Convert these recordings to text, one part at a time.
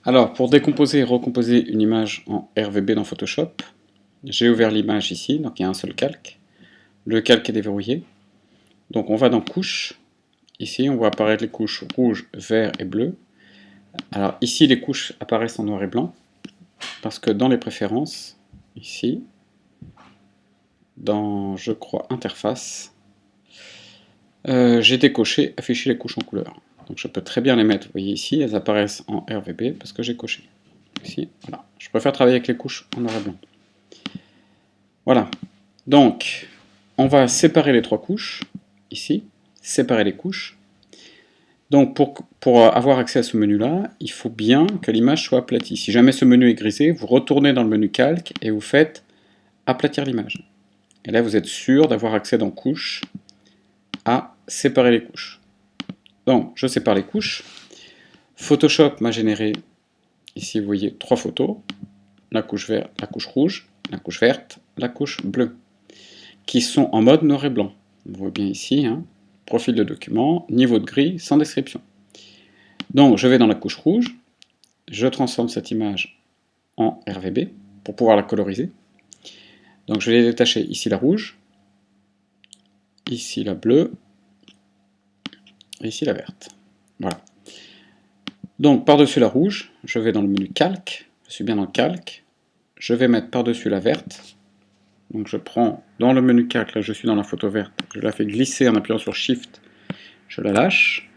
Alors, pour décomposer et recomposer une image en RVB dans Photoshop, j'ai ouvert l'image ici, donc il y a un seul calque. Le calque est déverrouillé. Donc on va dans Couches. Ici, on voit apparaître les couches rouge, vert et bleu. Alors ici, les couches apparaissent en noir et blanc, parce que dans les préférences, ici, dans, je crois, Interface, j'ai décoché Afficher les couches en couleur. Donc je peux très bien les mettre, vous voyez ici, elles apparaissent en RVB parce que j'ai coché. Ici, voilà. Je préfère travailler avec les couches en noir et blanc. Voilà. Donc, on va séparer les trois couches, ici, séparer les couches. Donc, pour avoir accès à ce menu-là, il faut bien que l'image soit aplatie. Si jamais ce menu est grisé, vous retournez dans le menu calque et vous faites aplatir l'image. Et là, vous êtes sûr d'avoir accès dans couches à séparer les couches. Donc, je sépare les couches. Photoshop m'a généré, ici, vous voyez, trois photos. La couche verte, la couche rouge, la couche verte, la couche bleue, qui sont en mode noir et blanc. On voit bien ici, hein, profil de document, niveau de gris, sans description. Donc, je vais dans la couche rouge, je transforme cette image en RVB pour pouvoir la coloriser. Donc, je vais détacher ici la rouge, ici la bleue, et ici la verte. Voilà. Donc, par-dessus la rouge, je vais dans le menu calque, je suis bien dans le calque, je vais mettre par-dessus la verte. Donc je prends dans le menu calque, là je suis dans la photo verte, je la fais glisser en appuyant sur Shift, je la lâche.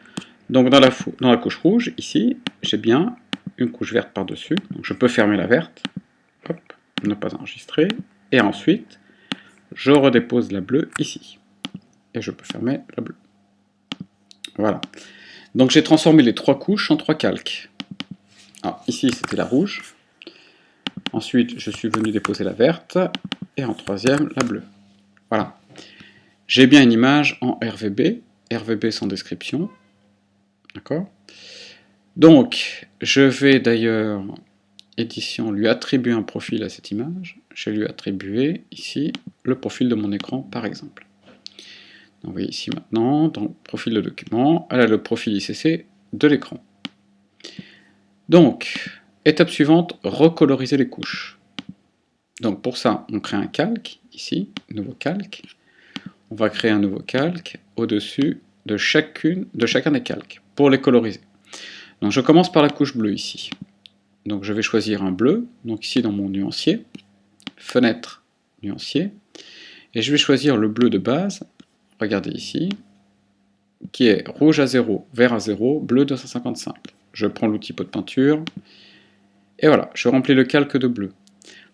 Donc dans la couche rouge, ici, j'ai bien une couche verte par-dessus, donc je peux fermer la verte, hop, ne pas enregistrer, et ensuite, je redépose la bleue ici, et je peux fermer la bleue. Voilà. Donc j'ai transformé les trois couches en trois calques. Alors ici c'était la rouge, ensuite je suis venu déposer la verte, et en troisième la bleue. Voilà. J'ai bien une image en RVB, RVB sans description. D'accord? Donc, je vais d'ailleurs, édition, lui attribuer un profil à cette image. Je vais lui attribuer ici le profil de mon écran, par exemple. Donc, vous voyez ici maintenant, dans profil de document, elle a le profil ICC de l'écran. Donc, étape suivante, recoloriser les couches. Donc pour ça, on crée un calque, ici, nouveau calque. On va créer un nouveau calque au-dessus de chacun des calques, pour les coloriser. Donc je commence par la couche bleue ici. Donc je vais choisir un bleu, donc ici dans mon nuancier, fenêtre, nuancier, et je vais choisir le bleu de base, regardez ici, qui est rouge à 0, vert à 0, bleu 255. Je prends l'outil pot de peinture, et voilà, je remplis le calque de bleu.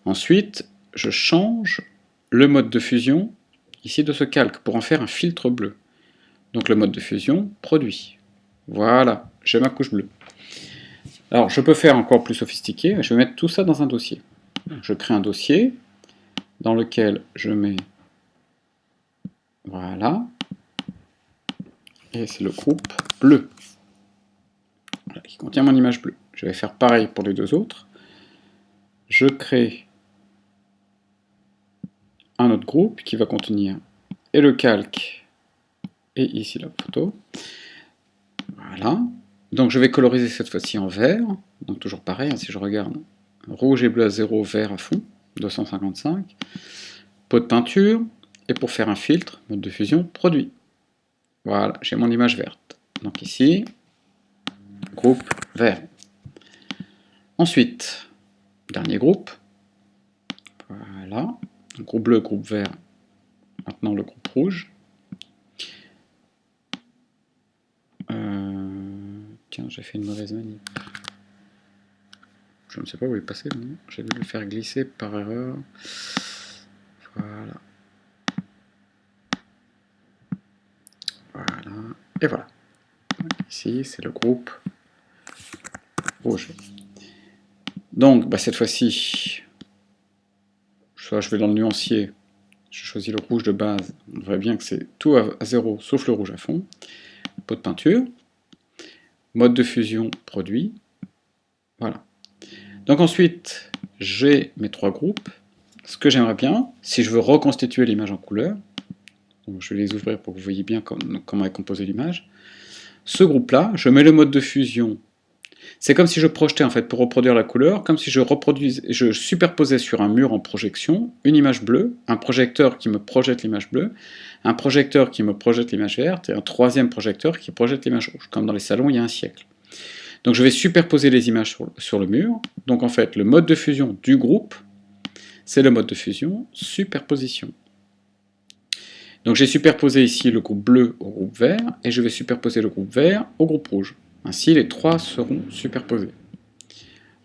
Ensuite, je change le mode de fusion ici de ce calque pour en faire un filtre bleu. Donc le mode de fusion, produit. Voilà, j'ai ma couche bleue. Alors je peux faire encore plus sophistiqué, je vais mettre tout ça dans un dossier. Je crée un dossier dans lequel je mets, voilà, et c'est le groupe bleu, voilà, qui contient mon image bleue. Je vais faire pareil pour les deux autres. Je crée un autre groupe qui va contenir et le calque et ici la photo. Voilà. Donc je vais coloriser cette fois-ci en vert. Donc toujours pareil, hein, si je regarde, rouge et bleu à 0, vert à fond, 255. Pot de peinture. Et pour faire un filtre, mode de fusion, produit. Voilà, j'ai mon image verte. Donc ici, groupe vert. Ensuite, dernier groupe. Voilà. Groupe bleu, groupe vert. Maintenant le groupe rouge. Tiens, j'ai fait une mauvaise manip. Je ne sais pas où il est passé, mais j'ai dû le faire glisser par erreur. Voilà. Voilà. Et voilà. Ici, c'est le groupe rouge. Donc, bah, cette fois-ci, soit je vais dans le nuancier, je choisis le rouge de base. On voit bien que c'est tout à 0, sauf le rouge à fond. Pot de peinture. Mode de fusion, produit. Voilà. Donc ensuite, j'ai mes trois groupes. Ce que j'aimerais bien, si je veux reconstituer l'image en couleur, donc je vais les ouvrir pour que vous voyez bien comment est composée l'image. Ce groupe-là, je mets le mode de fusion. C'est comme si je projetais, en fait, pour reproduire la couleur, comme si je superposais sur un mur en projection une image bleue, un projecteur qui me projette l'image bleue, un projecteur qui me projette l'image verte, et un troisième projecteur qui projette l'image rouge, comme dans les salons il y a un siècle. Donc je vais superposer les images sur le mur. Donc en fait, le mode de fusion du groupe, c'est le mode de fusion superposition. Donc j'ai superposé ici le groupe bleu au groupe vert, et je vais superposer le groupe vert au groupe rouge. Ainsi, les trois seront superposés.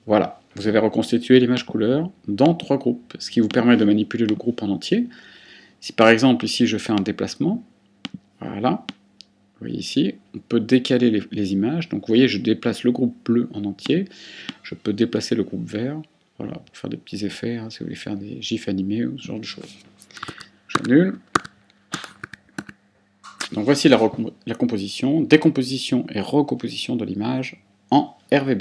Voilà, vous avez reconstitué l'image couleur dans trois groupes, ce qui vous permet de manipuler le groupe en entier. Si par exemple ici je fais un déplacement, voilà, vous voyez ici, on peut décaler les images. Donc vous voyez, je déplace le groupe bleu en entier, je peux déplacer le groupe vert, voilà, pour faire des petits effets, hein, si vous voulez faire des gifs animés ou ce genre de choses. J'annule. Donc voici la composition, décomposition et recomposition de l'image en RVB.